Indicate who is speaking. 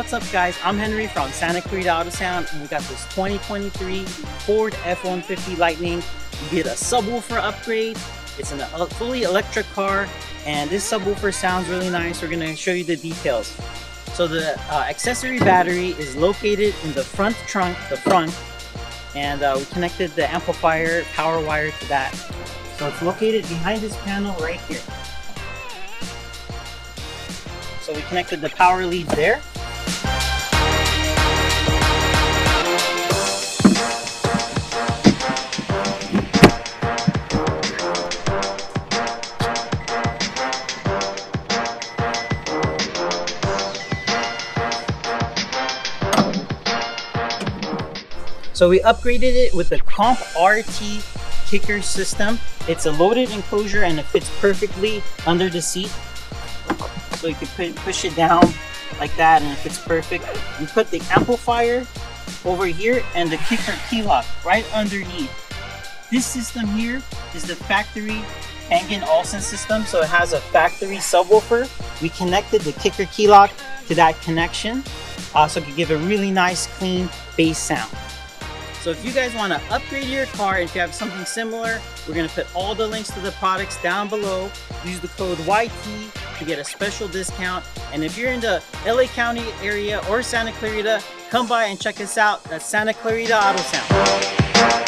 Speaker 1: What's up guys, I'm Henry from Santa Clarita Auto Sound, and we got this 2023 Ford F-150 Lightning. You get a subwoofer upgrade. It's a fully electric car, and this subwoofer sounds really nice. We're going to show you the details. So the accessory battery is located in the front trunk, and we connected the amplifier power wire to that. So it's located behind this panel right here. So we connected the power leads there. So we upgraded it with the Comp RT kicker system. It's a loaded enclosure and it fits perfectly under the seat. So you can push it down like that and it fits perfect. We put the amplifier over here and the kicker key lock right underneath. This system here is the factory Bang & Olufsen system, so it has a factory subwoofer. We connected the kicker key lock to that connection, so it can give a really nice clean bass sound. So if you guys want to upgrade your car, and if you have something similar, we're going to put all the links to the products down below. Use the code YT to get a special discount. And if you're in the LA County area or Santa Clarita, come by and check us out at Santa Clarita Auto Sound.